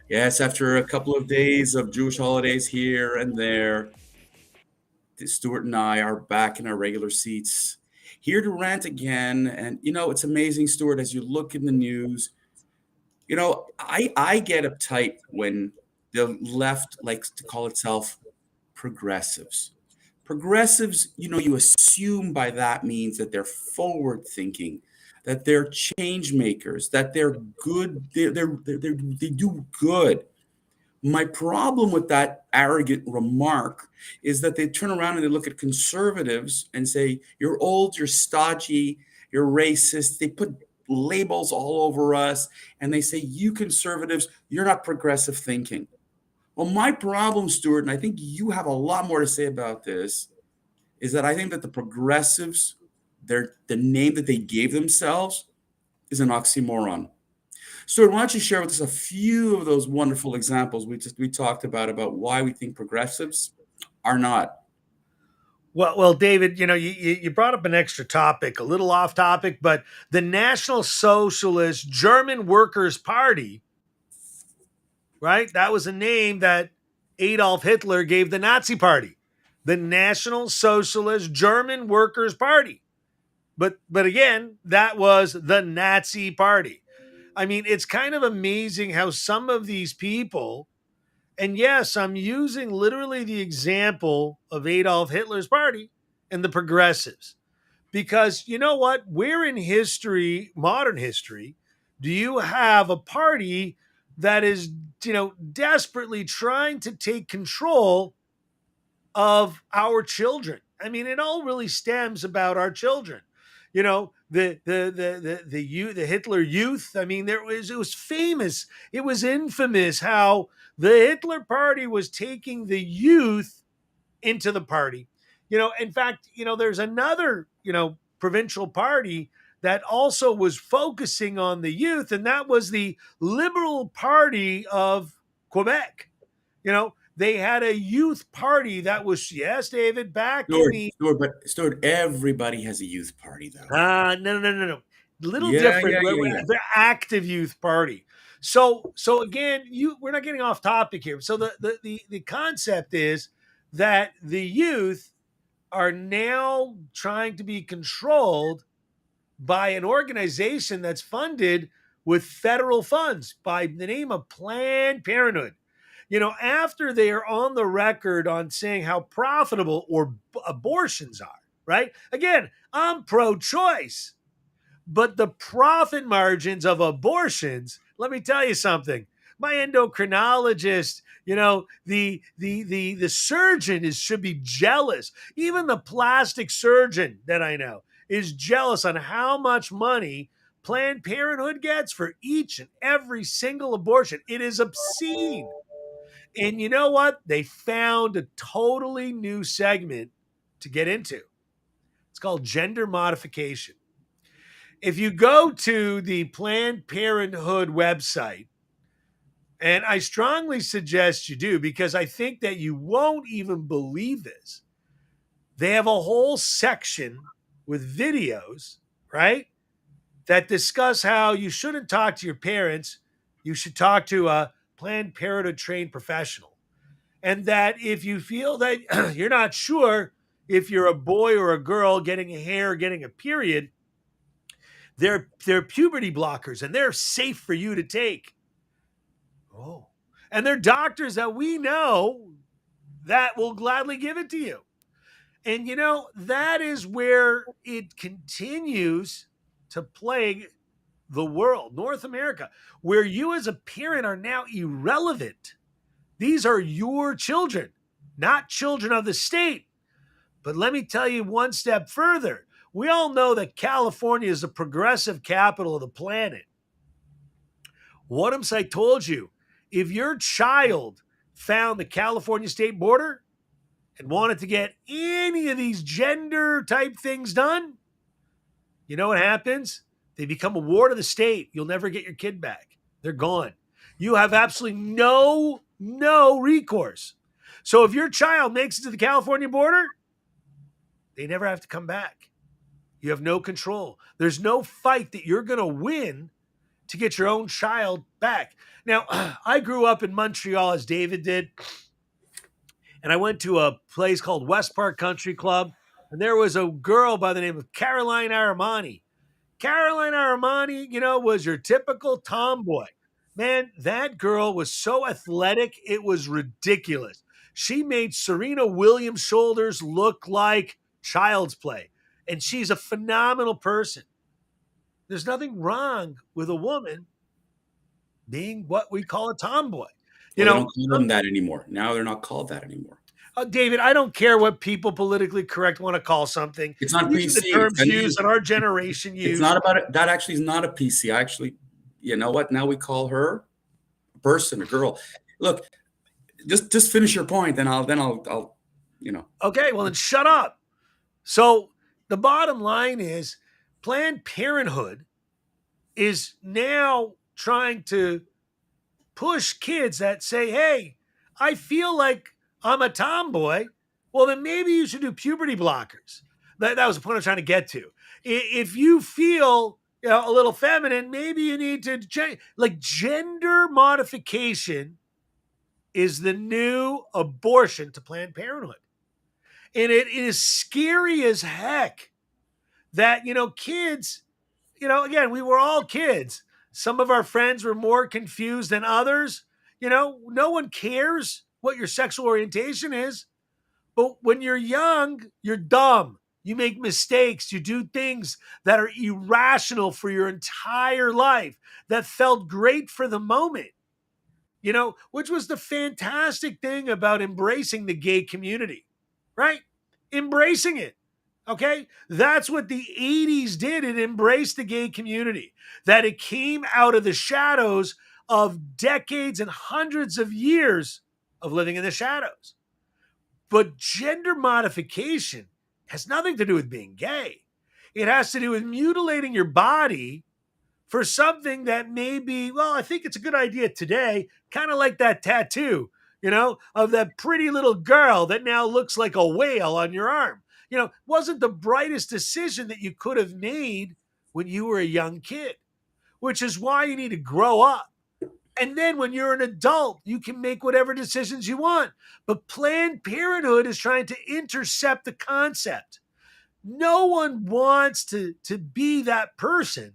Yes, after a couple of days of Jewish holidays here and there, Stuart and I are back in our regular seats, here to rant again. And it's amazing, Stuart, as you look in the news. I get uptight when the left likes to call itself progressives. Progressives, you assume by that means that they're forward thinking, that they're change makers, that they're good, they do good. My problem with that arrogant remark is that they turn around and they look at conservatives and say, you're old, you're stodgy, you're racist. They put labels all over us and they say, you conservatives, you're not progressive thinking. Well, my problem, Stuart, and I think you have a lot more to say about this, is that I think that the progressives, the name that they gave themselves, is an oxymoron. Stuart, why don't you share with us a few of those wonderful examples we talked about why we think progressives are not. Well, David, you brought up an extra topic, a little off topic, but the National Socialist German Workers' Party, right? That was a name that Adolf Hitler gave the Nazi Party, the National Socialist German Workers' Party. But again, that was the Nazi Party. I mean, it's kind of amazing how some of these people, and yes, I'm using literally the example of Adolf Hitler's party and the progressives. Because you know what? Where in history, modern history, do you have a party that is, desperately trying to take control of our children? I mean, it all really stems about our children. The Hitler Youth. I mean, it was famous. It was infamous how the Hitler Party was taking the youth into the party. In fact, there's another, provincial party that also was focusing on the youth, and that was the Liberal Party of Quebec. They had a youth party that was, yes, David, back in Stuart, the Stuart, but Stuart, everybody has a youth party, though. no, no, no, no. Little Yeah, different. yeah, yeah, yeah. The active youth party. So again, we're not getting off topic here. So the concept is that the youth are now trying to be controlled by an organization that's funded with federal funds by the name of Planned Parenthood. After they are on the record on saying how profitable abortions are, right? Again, I'm pro choice, but the profit margins of abortions, let me tell you something. My endocrinologist, the surgeon should be jealous. Even the plastic surgeon that I know is jealous on how much money Planned Parenthood gets for each and every single abortion. It is obscene. And you know what? They found a totally new segment to get into. It's called gender modification. If you go to the Planned Parenthood website, and I strongly suggest you do because I think that you won't even believe this. They have a whole section with videos, right? That discuss how you shouldn't talk to your parents. You should talk to a Planned Parenthood trained professional. And that if you feel that you're not sure if you're a boy or a girl getting a hair, getting a period, they're puberty blockers and they're safe for you to take. Oh. And they're doctors that we know that will gladly give it to you. And that is where it continues to plague the world, North America, where you as a parent are now irrelevant. These are your children, not children of the state. But let me tell you one step further. We all know that California is the progressive capital of the planet. What I told you, if your child found the California state border and wanted to get any of these gender type things done, you know what happens? They become a ward of the state. You'll never get your kid back. They're gone. You have absolutely no recourse. So if your child makes it to the California border, they never have to come back. You have no control. There's no fight that you're going to win to get your own child back. Now, I grew up in Montreal as David did, and I went to a place called West Park Country Club, and there was a girl by the name of Caroline Armani. Caroline Armani, was your typical tomboy. Man, that girl was so athletic, it was ridiculous. She made Serena Williams' shoulders look like child's play. And she's a phenomenal person. There's nothing wrong with a woman being what we call a tomboy. You Well, they don't know, call them that anymore. Now they're not called that anymore. David, I don't care what people politically correct want to call something. It's not These are the PC. terms used that our generation It's used. not about it. That actually is not a PC. Actually, you know what? Now we call her a person, a girl. Look, just finish your point, then I'll Okay, well then shut up. So the bottom line is Planned Parenthood is now trying to push kids that say, hey, I feel like I'm a tomboy. Well, then maybe you should do puberty blockers. That was the point I'm trying to get to. If you feel a little feminine, maybe you need to change. Like gender modification is the new abortion to Planned Parenthood. And it is scary as heck that, kids, again, we were all kids. Some of our friends were more confused than others. No one cares what your sexual orientation is. But when you're young, you're dumb. You make mistakes. You do things that are irrational for your entire life that felt great for the moment, which was the fantastic thing about embracing the gay community, right? Embracing it. Okay. That's what the 80s did. It embraced the gay community, that it came out of the shadows of decades and hundreds of years of living in the shadows. But gender modification has nothing to do with being gay. It has to do with mutilating your body for something that may be, well, I think it's a good idea today, kind of like that tattoo, of that pretty little girl that now looks like a whale on your arm. Wasn't the brightest decision that you could have made when you were a young kid, which is why you need to grow up. And then when you're an adult, you can make whatever decisions you want. But Planned Parenthood is trying to intercept the concept. No one wants to be that person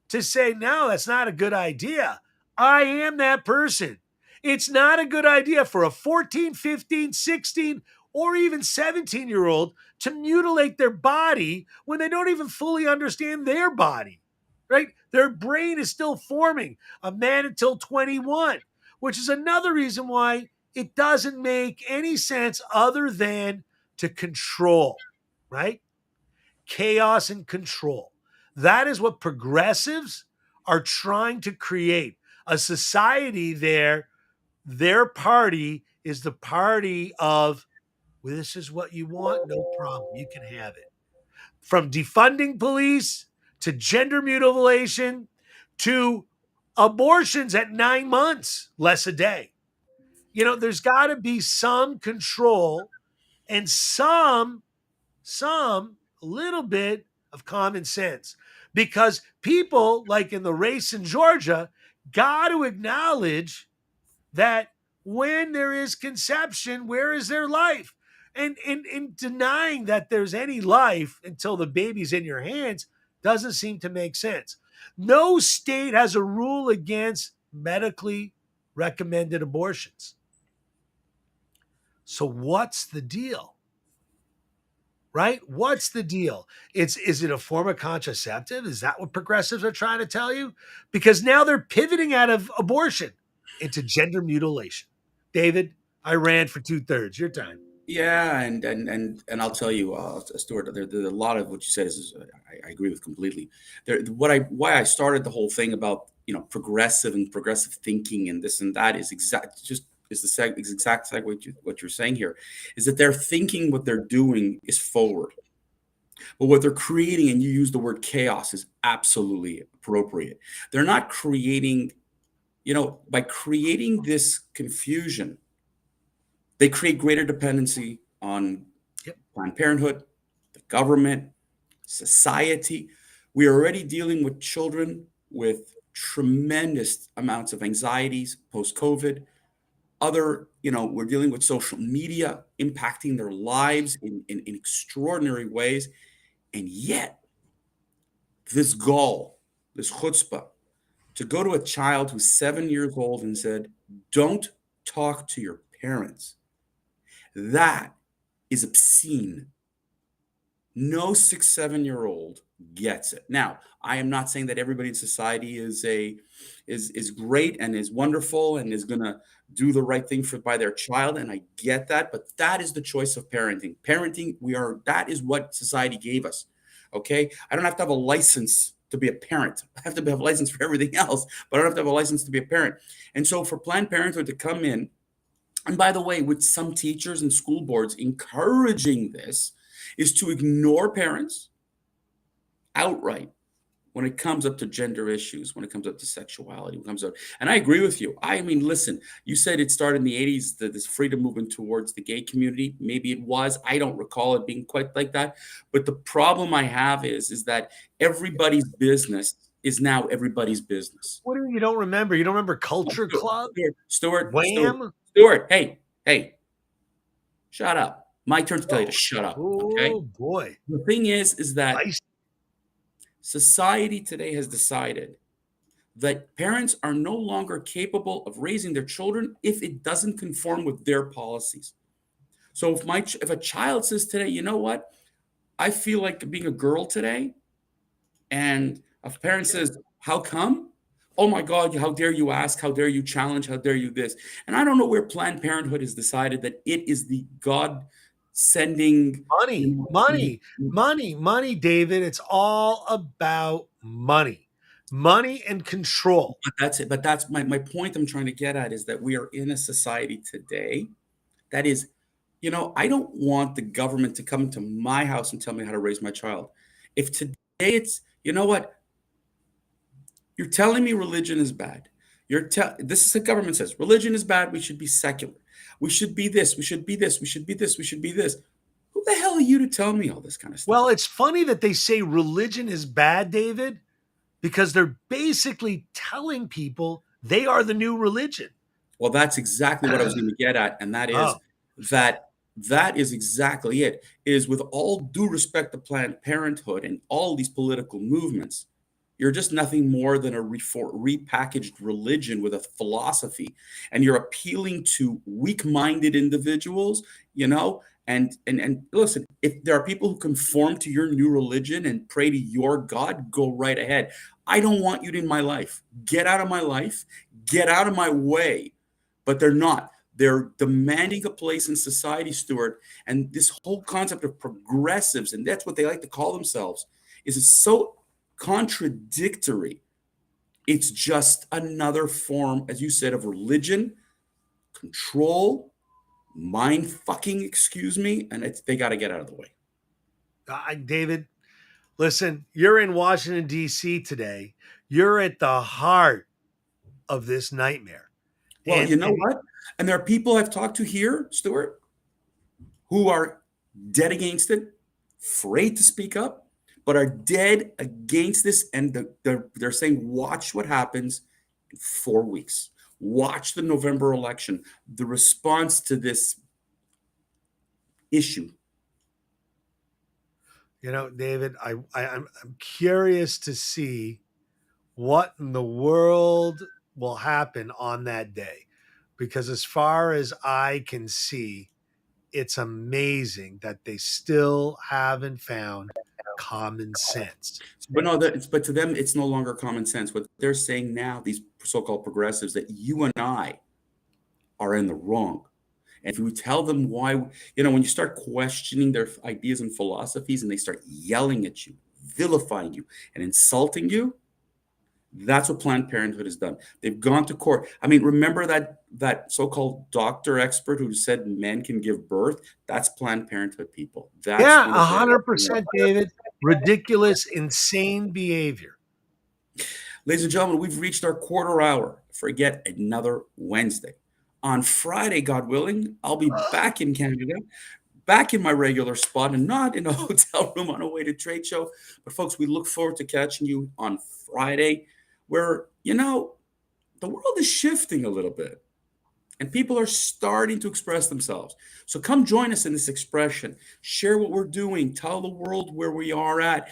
to say, no, that's not a good idea. I am that person. It's not a good idea for a 14, 15, 16, or even 17-year-old to mutilate their body when they don't even fully understand their body, right? Their brain is still forming. A man until 21, which is another reason why it doesn't make any sense other than to control, right? Chaos and control. That is what progressives are trying to create. A society there, their party is the party of, well, this is what you want, no problem, you can have it. From defunding police to gender mutilation to abortions at 9 months, less a day. There's got to be some control and a little bit of common sense, because people, like in the race in Georgia, got to acknowledge that when there is conception, where is there life? And in denying that there's any life until the baby's in your hands doesn't seem to make sense. No state has a rule against medically recommended abortions. So what's the deal? Right? What's the deal? Is it a form of contraceptive? Is that what progressives are trying to tell you? Because now they're pivoting out of abortion into gender mutilation. David, I ran for 2/3. Your time. Yeah, and I'll tell you, Stuart, there's a lot of what you said I agree with completely. Why I started the whole thing about progressive and progressive thinking and this and that is exact what you're saying here, is that they're thinking what they're doing is forward, but what they're creating, and you use the word chaos, is absolutely appropriate. They're not creating, by creating this confusion. They create greater dependency on Planned Parenthood, the government, society. We are already dealing with children with tremendous amounts of anxieties post COVID. Other, we're dealing with social media impacting their lives in extraordinary ways. And yet, this gall, this chutzpah, to go to a child who's 7 years old and said, don't talk to your parents. That is obscene. No 6, 7-year-old gets it. Now, I am not saying that everybody in society is great and is wonderful and is going to do the right thing by their child, and I get that, but that is the choice of parenting. Parenting, that is what society gave us. Okay? I don't have to have a license to be a parent. I have to have a license for everything else, but I don't have to have a license to be a parent. And so for Planned Parenthood to come in, and by the way, with some teachers and school boards encouraging this, is to ignore parents outright when it comes up to gender issues, when it comes up to sexuality, when it comes up. And I agree with you. I mean, listen, you said it started in the 80s, this freedom movement towards the gay community. Maybe it was. I don't recall it being quite like that. But the problem I have is that everybody's business is now everybody's business. What do you don't remember? You don't remember Culture Club? Stuart, Wham? Stuart, hey, shut up. My turn to tell you to shut up. Okay. Oh boy. The thing is that society today has decided that parents are no longer capable of raising their children if it doesn't conform with their policies. So if a child says today, you know what, I feel like being a girl today, and a parent says, how come? Oh my God, how dare you ask? How dare you challenge? How dare you this? And I don't know where Planned Parenthood has decided that it is the God sending money, David. It's all about money and control. But that's it. But that's my point I'm trying to get at, is that we are in a society today that is, I don't want the government to come to my house and tell me how to raise my child. If today it's, you know what? You're telling me religion is bad. This is what government says. Religion is bad. We should be secular. We should be this. We should be this. We should be this. We should be this. Who the hell are you to tell me all this kind of stuff? Well, it's funny that they say religion is bad, David, because they're basically telling people they are the new religion. Well, that's exactly what I was going to get at. And that is that is exactly it. Is with all due respect to Planned Parenthood and all these political movements, you're just nothing more than a repackaged religion with a philosophy, and you're appealing to weak-minded individuals, and listen, if there are people who conform to your new religion and pray to your God, go right ahead. I don't want you in my life. Get out of my life. Get out of my way. But they're not. They're demanding a place in society, Stuart. And this whole concept of progressives, and that's what they like to call themselves, is it's so contradictory. It's just another form, as you said, of religion, control, mind fucking, excuse me, and they got to get out of the way. David, listen, you're in Washington, D.C. today. You're at the heart of this nightmare. Well, you know what? And there are people I've talked to here, Stuart, who are dead against it, afraid to speak up, but are dead against this. And they're saying, watch what happens in 4 weeks. Watch the November election, the response to this issue. David, I'm curious to see what in the world will happen on that day, because as far as I can see, it's amazing that they still haven't found common sense. But to them, it's no longer common sense. What they're saying now, these so-called progressives, that you and I are in the wrong. And if you tell them why, when you start questioning their ideas and philosophies, and they start yelling at you, vilifying you, and insulting you, that's what Planned Parenthood has done. They've gone to court. I mean, remember that so-called doctor expert who said men can give birth? That's Planned Parenthood people. That's 100%, David. Ridiculous, insane behavior. Ladies and gentlemen, we've reached our quarter hour for yet another Wednesday. On Friday, God willing, I'll be back in Canada, back in my regular spot, and not in a hotel room on a way to trade show. But folks, we look forward to catching you on Friday, where You know, the world is shifting a little bit and people are starting to express themselves. So come join us in this expression. Share what we're doing. Tell the world where we are at.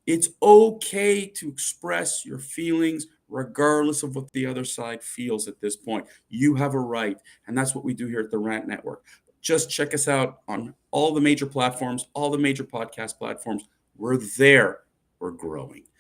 It's okay to express your feelings regardless of what the other side feels at this point. You have a right. And that's what we do here at the Rant Network. Just check us out on all the major platforms, all the major podcast platforms. We're there. We're growing.